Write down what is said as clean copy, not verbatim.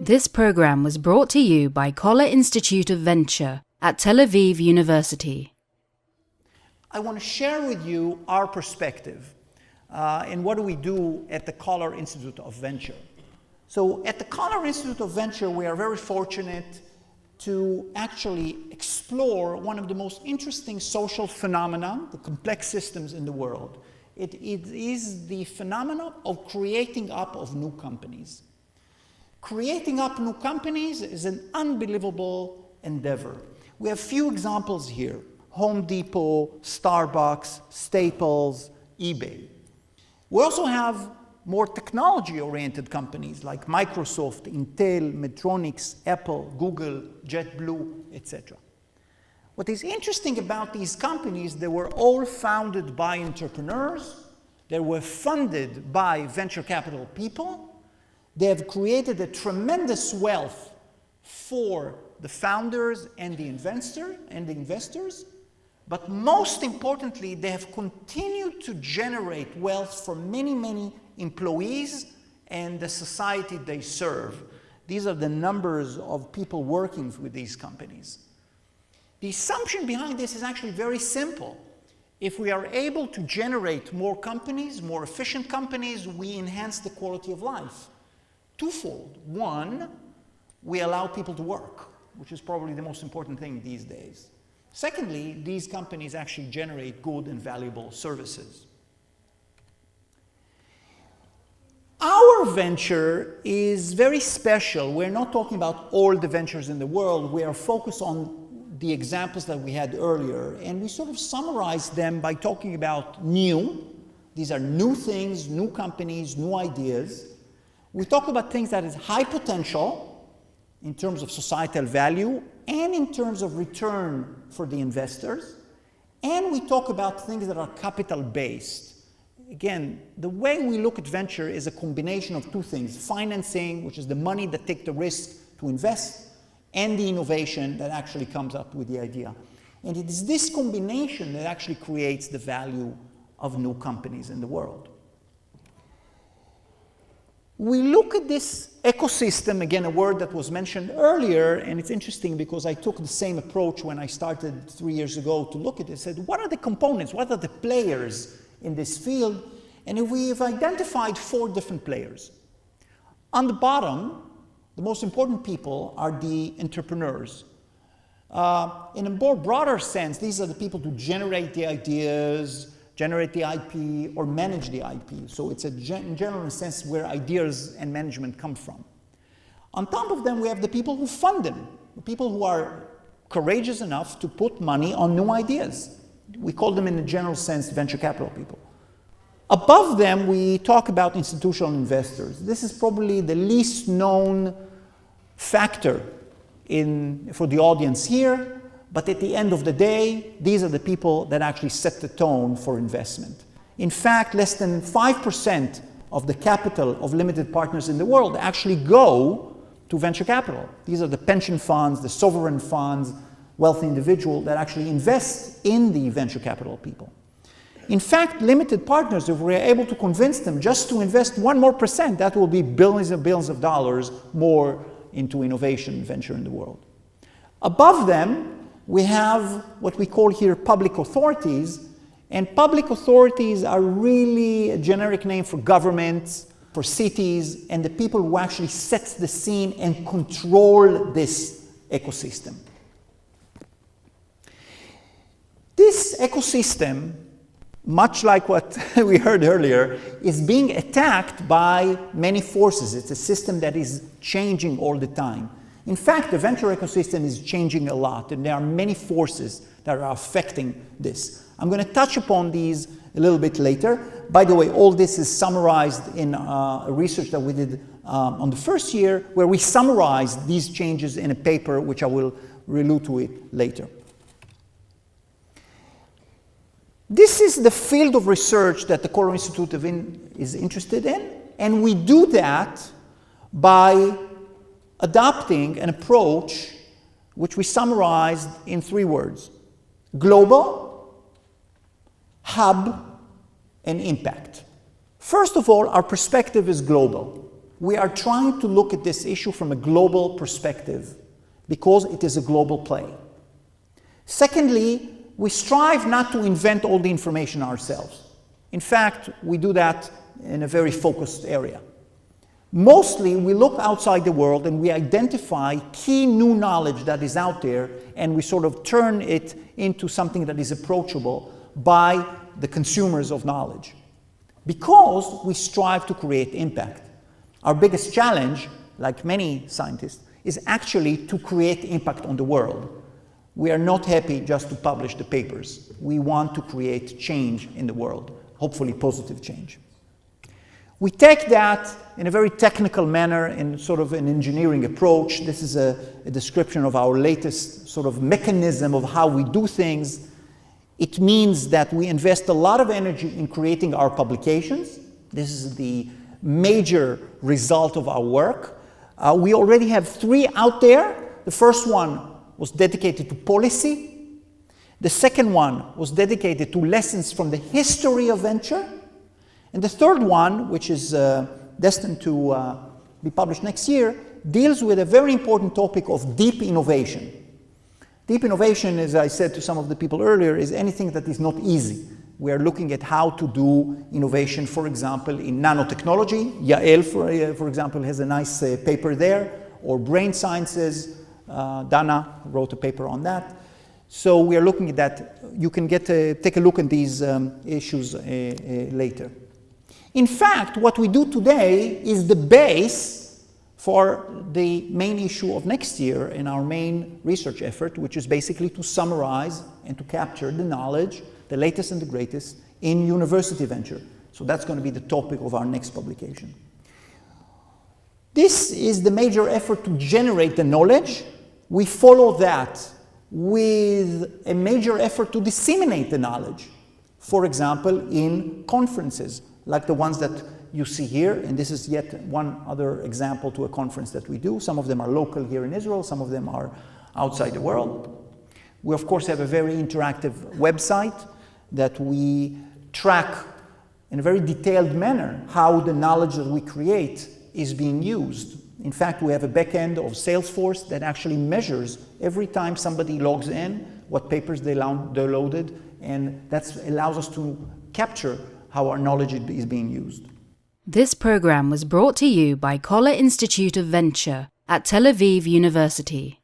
This program was brought to you by Coller Institute of Venture at Tel Aviv University. I want to share with you our perspective and what do we do at the Coller Institute of Venture. So at the Coller Institute of Venture, we are very fortunate to actually explore one of the most interesting social phenomena, the complex systems in the world. It is the phenomenon of creating up of new companies. Creating up new companies is an unbelievable endeavor. We have few examples here: Home Depot, Starbucks, Staples, eBay. We also have more technology-oriented companies like Microsoft, Intel, Medtronic, Apple, Google, JetBlue, etc. What is interesting about these companies, they were all founded by entrepreneurs, they were funded by venture capital people, they have created a tremendous wealth for the founders and the investors, but most importantly, they have continued to generate wealth for many, many employees and the society they serve. These are the numbers of people working with these companies. The assumption behind this is actually very simple. If we are able to generate more companies, more efficient companies, we enhance the quality of life. Twofold. One, we allow people to work, which is probably the most important thing these days. Secondly, these companies actually generate good and valuable services. Our venture is very special. We're not talking about all the ventures in the world. We are focused on the examples that we had earlier, and we sort of summarize them by talking about new. These are new things, new companies, new ideas. We talk about things that is high potential in terms of societal value and in terms of return for the investors. And we talk about things that are capital-based. Again, the way we look at venture is a combination of two things: financing, which is the money that takes the risk to invest, and the innovation that actually comes up with the idea. And it is this combination that actually creates the value of new companies in the world. We look at this ecosystem, again, a word that was mentioned earlier, and it's interesting because I took the same approach when I started 3 years ago to look at it. I said, what are the components? What are the players in this field? And we've identified 4 different players. On the bottom, the most important people are the entrepreneurs. In a more broader sense, these are the people who generate the ideas, generate the IP, or manage the IP. So it's a general sense where ideas and management come from. On top of them, we have the people who fund them, the people who are courageous enough to put money on new ideas. We call them, in a general sense, venture capital people. Above them, we talk about institutional investors. This is probably the least known factor for the audience here. But at the end of the day, these are the people that actually set the tone for investment. In fact, less than 5% of the capital of limited partners in the world actually go to venture capital. These are the pension funds, the sovereign funds, wealthy individuals that actually invest in the venture capital people. In fact, limited partners, if we're able to convince them just to invest 1 more percent, that will be billions and billions of dollars more into innovation venture in the world. Above them, we have what we call here public authorities, and public authorities are really a generic name for governments, for cities, and the people who actually set the scene and control this ecosystem. This ecosystem, much like what we heard earlier, is being attacked by many forces. It's a system that is changing all the time. In fact, the venture ecosystem is changing a lot, and there are many forces that are affecting this. I'm going to touch upon these a little bit later. By the way, all this is summarized in a research that we did on the first year, where we summarized these changes in a paper, which I will allude to it later. This is the field of research that the Coller Institute is interested in, and we do that by adopting an approach which we summarized in 3 words: global, hub, and impact. First of all, our perspective is global. we are trying to look at this issue from a global perspective because it is a global play. Secondly, we strive not to invent all the information ourselves. In fact, we do that in a very focused area. Mostly, we look outside the world and we identify key new knowledge that is out there, and we sort of turn it into something that is approachable by the consumers of knowledge. Because we strive to create impact. Our biggest challenge, like many scientists, is actually to create impact on the world. We are not happy just to publish the papers. We want to create change in the world, hopefully positive change. We take that in a very technical manner, in sort of an engineering approach. This is a description of our latest sort of mechanism of how we do things. It means that we invest a lot of energy in creating our publications. This is the major result of our work. We already have 3 out there. The first one was dedicated to policy. The second one was dedicated to lessons from the history of venture. And the third one, which is destined to be published next year, deals with a very important topic of deep innovation. Deep innovation, as I said to some of the people earlier, is anything that is not easy. We are looking at how to do innovation, for example, in nanotechnology. Yael, for example, has a nice paper there, or brain sciences. Dana wrote a paper on that. So we are looking at that. You can take a look at these issues later. In fact, what we do today is the base for the main issue of next year in our main research effort, which is basically to summarize and to capture the knowledge, the latest and the greatest, in university venture. So that's going to be the topic of our next publication. This is the major effort to generate the knowledge. We follow that with a major effort to disseminate the knowledge. For example, in conferences, like the ones that you see here, and this is yet one other example to a conference that we do. Some of them are local here in Israel, some of them are outside the world. We, of course, have a very interactive website that we track in a very detailed manner how the knowledge that we create is being used. In fact, we have a backend of Salesforce that actually measures every time somebody logs in what papers they downloaded, and that allows us to capture how our knowledge is being used. This program was brought to you by Coller Institute of Venture at Tel Aviv University.